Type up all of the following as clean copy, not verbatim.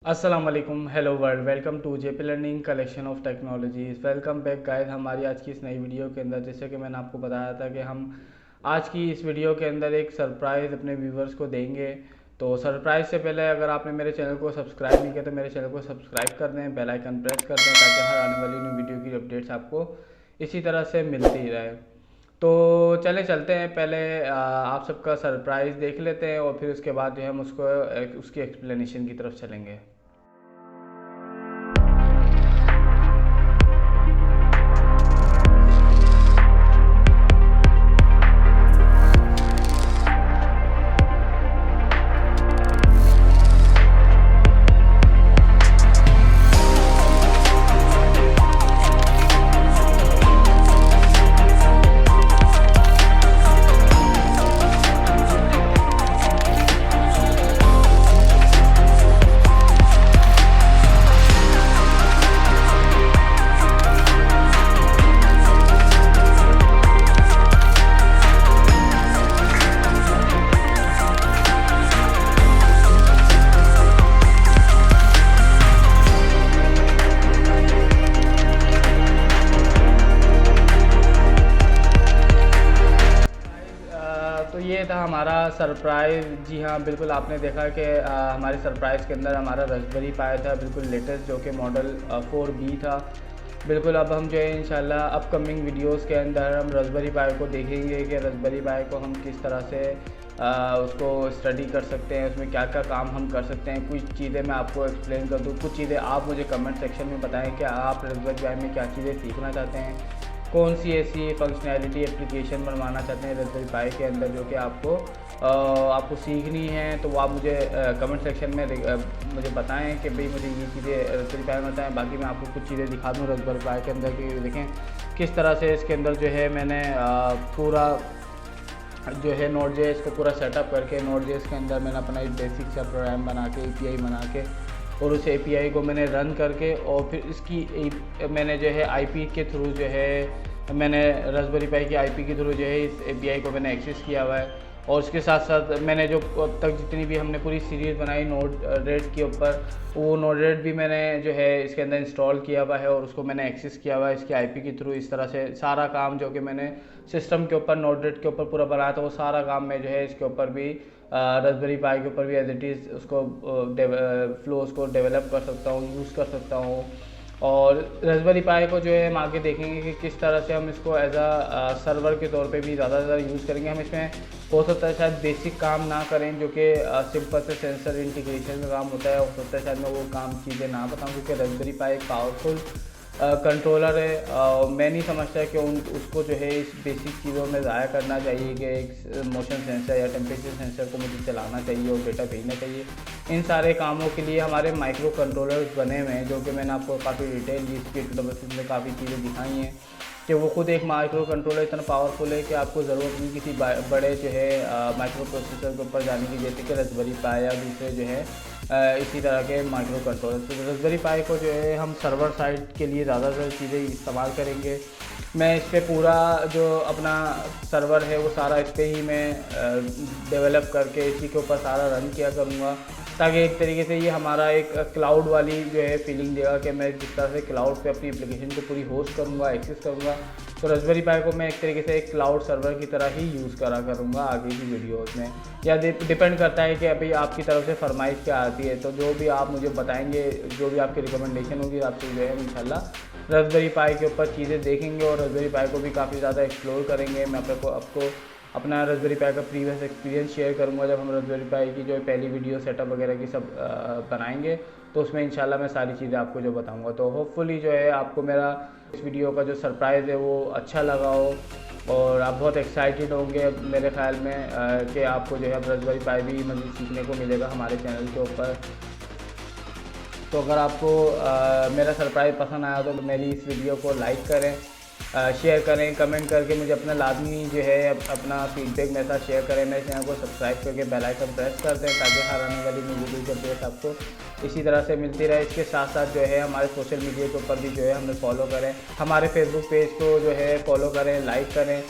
अस्सलाम वालेकुम, hello world, welcome to JP learning collection of technologies. Welcome back guys हमारी आज की इस नई वीडियो के अंदर। जैसे कि मैंने आपको बताया था कि हम आज की इस वीडियो के अंदर एक सरप्राइज़ अपने व्यूवर्स को देंगे। तो सरप्राइज़ से पहले अगर आपने मेरे चैनल को सब्सक्राइब नहीं किया तो मेरे चैनल को सब्सक्राइब कर दें, बेल आइकन प्रेस कर दें ताकि हर आने वाली न्यू वीडियो की अपडेट्स आपको इसी तरह से मिलती रहे। तो चले चलते हैं, पहले आप सबका सरप्राइज़ देख लेते हैं और फिर उसके बाद जो है हम उसकी एक्सप्लेनेशन की तरफ चलेंगे। तो ये था हमारा सरप्राइज़। जी हाँ, बिल्कुल आपने देखा कि हमारे सरप्राइज़ के अंदर हमारा रास्पबेरी पाई था, बिल्कुल लेटेस्ट, जो कि मॉडल 4B था। बिल्कुल अब हम जो है इंशाल्लाह अपकमिंग वीडियोस के अंदर हम रास्पबेरी पाई को देखेंगे कि रास्पबेरी पाई को हम किस तरह से उसको स्टडी कर सकते हैं, उसमें क्या क्या काम हम कर सकते हैं। कुछ चीज़ें मैं आपको एक्सप्लेन कर दूँ, कुछ चीज़ें आप मुझे कमेंट सेक्शन में बताएं कि आप रास्पबेरी पाई में क्या चीज़ें सीखना चाहते हैं, कौन सी ऐसी फंक्शनैलिटी एप्लीकेशन बनवाना चाहते हैं रास्पबेरी पाई के अंदर जो कि आपको सीखनी है। तो वो आप मुझे कमेंट सेक्शन में मुझे बताएं कि भाई मुझे ये चीज़ें रास्पबेरी पाई में बताएं। बाकी मैं आपको कुछ चीज़ें दिखा दूँ रास्पबेरी पाई के अंदर की। देखें किस तरह से इसके अंदर जो है मैंने पूरा जो है Node.js को पूरा सेटअप करके Node.js के अंदर मैंने अपना एक बेसिक सा प्रोग्राम बना के API बना के और उस API को मैंने रन करके और फिर इसकी मैंने जो है IP के थ्रू जो है मैंने रास्पबेरी पाई की IP के थ्रू जो है इस API को मैंने एक्सेस किया हुआ है। और उसके साथ साथ मैंने जो अब तक जितनी भी हमने पूरी सीरीज़ बनाई Node-RED के ऊपर, वो Node-RED भी मैंने जो है इसके अंदर इंस्टॉल किया हुआ है और उसको मैंने एक्सेस किया हुआ है इसके IP के थ्रू। इस तरह से सारा काम जो कि मैंने सिस्टम के ऊपर Node-RED के ऊपर पूरा बनाया था, वो सारा काम मैं जो है इसके ऊपर भी रास्पबेरी पाई के ऊपर भी एज इट इज़ उसको फ्लोज को डेवलप कर सकता हूँ, यूज़ कर सकता हूँ। और रास्पबेरी पाई को जो है हम आगे देखेंगे कि किस तरह से हम इसको एज सर्वर के तौर पे भी ज़्यादा से ज़्यादा यूज़ करेंगे। हम इसमें हो सकता है शायद बेसिक काम ना करें जो कि सिंपल से सेंसर इंटीग्रेशन का काम होता है, हो सकता है शायद मैं वो काम चीज़ें ना बताऊँ क्योंकि रास्पबेरी पाई एक पावरफुल कंट्रोलर है। मैं नहीं समझता कि उसको जो है इस बेसिक चीज़ों में ज़ाया करना चाहिए कि एक मोशन सेंसर या टेम्परेचर सेंसर को मुझे चलाना चाहिए और डेटा भेजना चाहिए। इन सारे कामों के लिए हमारे माइक्रो कंट्रोलर्स बने हुए हैं जो कि मैंने आपको काफ़ी डिटेल इसकी ट्यूटोरियल में काफ़ी चीज़ें दिखाई हैं कि वो खुद एक माइक्रो कंट्रोलर इतना पावरफुल है कि आपको ज़रूरत नहीं किसी बड़े जो है माइक्रो प्रोसेसर के ऊपर जाने की, जैसे कि रास्पबेरी पाई या दूसरे जो है इसी तरह के माइक्रो कंट्रोलर। तो रास्पबेरी पाई को जो है हम सर्वर साइड के लिए ज़्यादातर चीज़ें इस्तेमाल करेंगे। मैं इस पर पूरा जो अपना सर्वर है वो सारा इस पर ही मैं डेवलप करके इसी के ऊपर सारा रन किया करूँगा ताकि एक तरीके से ये हमारा एक क्लाउड वाली जो है फीलिंग देगा कि मैं जिस तरह से क्लाउड पे अपनी एप्लीकेशन को पूरी होस्ट करूँगा, एक्सेस करूँगा। तो रास्पबेरी पाई को मैं एक तरीके से एक क्लाउड सर्वर की तरह ही यूज़ करा करूँगा आगे की वीडियोस में। या डिपेंड करता है कि अभी आपकी तरफ से फरमाइश क्या आती है। तो जो भी आप मुझे बताएंगे, जो भी आपकी रिकमेंडेशन होगी, आपसे जो है इंशाल्लाह रास्पबेरी पाई के ऊपर चीज़ें देखेंगे और रास्पबेरी पाई को भी काफ़ी ज़्यादा एक्सप्लोर करेंगे। मैं आपको अपना रास्पबेरी पाई का प्रीवियस एक्सपीरियंस शेयर करूंगा जब हम रास्पबेरी पाई की जो पहली वीडियो सेटअप वगैरह की सब बनाएंगे, तो उसमें इंशाल्लाह मैं सारी चीज़ें आपको जो बताऊंगा। तो होपफुली जो है आपको मेरा इस वीडियो का जो सरप्राइज़ है वो अच्छा लगा हो और आप बहुत एक्साइटेड होंगे मेरे ख्याल में कि आपको जो है रास्पबेरी पाई भी मज़ीद सीखने को मिलेगा हमारे चैनल के ऊपर। तो अगर आपको मेरा सरप्राइज़ पसंद आया तो मेरी इस वीडियो को लाइक करें, शेयर करें, कमेंट करके मुझे अपना लाजमी जो है अपना फीडबैक मेरे साथ शेयर करें। मेरे चैनल को सब्सक्राइब करके बेल आइकन प्रेस कर दें ताकि हर आने वाली न्यू वीडियो की अपडेट आपको इसी तरह से मिलती रहे। इसके साथ साथ जो है हमारे सोशल मीडिया के ऊपर भी जो है हमें फॉलो करें, हमारे फेसबुक पेज को जो है फॉलो करें, लाइक करें,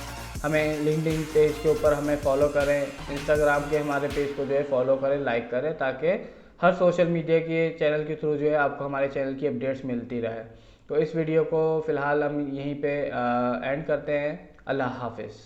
हमें लिंक्डइन पेज के ऊपर हमें फॉलो करें, इंस्टाग्राम के हमारे पेज को जो है फॉलो करें, लाइक करें ताकि हर सोशल मीडिया के चैनल के थ्रू जो है आपको हमारे चैनल की अपडेट्स मिलती रहे। तो इस वीडियो को फ़िलहाल हम यहीं पे एंड करते हैं। अल्लाह हाफिज़।